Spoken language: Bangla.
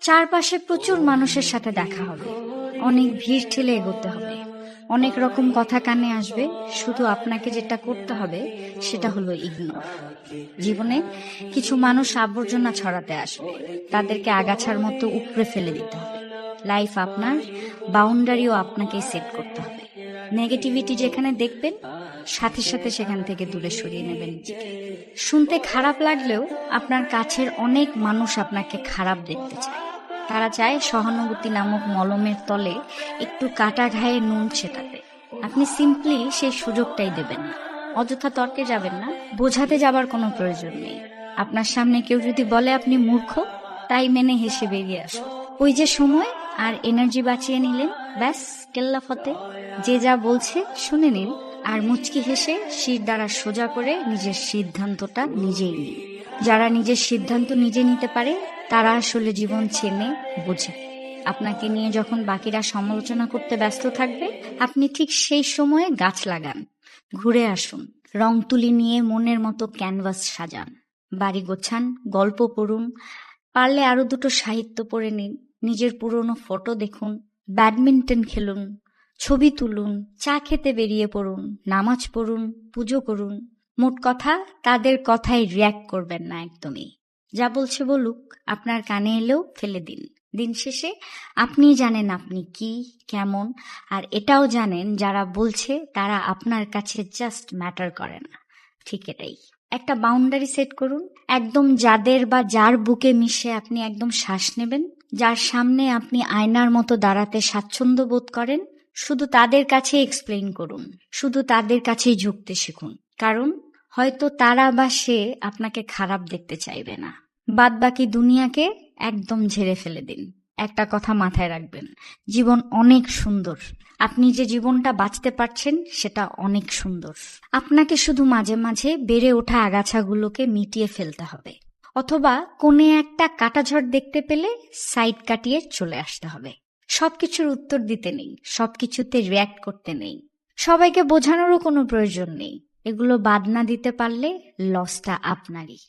চারপাশে প্রচুর মানুষের সাথে দেখা হবে, অনেক ভিড় ঠেলে এগোতে হবে, অনেক রকম কথা কানে আসবে। শুধু আপনাকে যেটা করতে হবে সেটা হলো ইগনোর। জীবনে কিছু মানুষ আবর্জনা ছড়াতে আসবে, তাদেরকে আগাছার মতো উপড়ে ফেলে দিতে হবে। লাইফ আপনার, বাউন্ডারিও আপনাকেই সেট করতে হবে। নেগেটিভিটি যেখানে দেখবেন, সাথে সাথে সেখান থেকে দূরে সরিয়ে নেবেন নিজেকে। শুনতে খারাপ লাগলেও আপনার কাছের অনেক মানুষ আপনাকে খারাপ দেখতে চায়। তারা চায় সহানুভূতি নামক মলমের তলে একটু কাটা ঘায়ে নুন ছেটাতে। আপনি সিম্পলি সেই সুযোগটাই দেবেন না। অযথা তর্কে যাবেন না, বোঝাতে যাবার কোনো প্রয়োজন নেই। আপনার সামনে কেউ যদি বলে আপনি মূর্খ, তাই মেনে হেসে বেরিয়ে আসুন। ওই যে সময় আর এনার্জি বাঁচিয়ে নিলেন, ব্যাস কেল্লা ফতে। যে যা বলছে শুনে নিন, আর মুচকি হেসে শির দ্বারা সোজা করে নিজের সিদ্ধান্তটা নিজেই নিন। যারা নিজের সিদ্ধান্ত নিজে নিতে পারে তারা আসলে জীবন চেনে, বোঝে। আপনাকে নিয়ে যখন বাকিরা সমালোচনা করতে ব্যস্ত থাকবে, আপনি ঠিক সেই সময়ে গাছ লাগান, ঘুরে আসুন, রং তুলি নিয়ে মনের মতো ক্যানভাস সাজান, বাড়ি গোছান, গল্প পড়ুন, পারলে আরো দুটো সাহিত্য পড়ে নিন, নিজের পুরনো ফটো দেখুন, ব্যাডমিন্টন খেলুন, ছবি তুলুন, চা খেতে বেরিয়ে পড়ুন, নামাজ পড়ুন, পুজো করুন। মোট কথা, তাদের কথায় রিয়্যাক্ট করবেন না একদমই। যা বলছে বলুক, আপনার কানে এলেও ফেলে দিন। দিন শেষে আপনি জানেন আপনি কি, কেমন, আর এটাও জানেন যারা বলছে তারা আপনার কাছে জাস্ট ম্যাটার করে না। ঠিক এটাই। একটা বাউন্ডারি সেট করুন, একদম যাদের বা যার বুকে মিশে আপনি একদম শ্বাস নেবেন, যার সামনে আপনি আয়নার মতো দাঁড়াতে স্বাচ্ছন্দ্য বোধ করেন, শুধু তাদের কাছে এক্সপ্লেইন করুন, শুধু তাদের কাছেই ঝুঁকতে শিখুন। কারণ হয়তো তারা বা সে আপনাকে খারাপ দেখতে চাইবে না। বাদ বাকি দুনিয়াকে একদম ঝেড়ে ফেলে দিন। একটা কথা মাথায় রাখবেন, জীবন অনেক সুন্দর। আপনি যে জীবনটা বাঁচতে পারছেন সেটা অনেক সুন্দর। আপনাকে শুধু মাঝে মাঝে বেড়ে ওঠা আগাছাগুলোকে মিটিয়ে ফেলতে হবে, অথবা কোণে একটা কাটাঝড় দেখতে পেলে সাইড কাটিয়ে চলে আসতে হবে। সবকিছুর উত্তর দিতে নেই, সবকিছুতে রিয়্যাক্ট করতে নেই, সবাইকে বোঝানোরও কোনো প্রয়োজন নেই। এগুলো বাদ না দিতে পারলে লসটা আপনারই।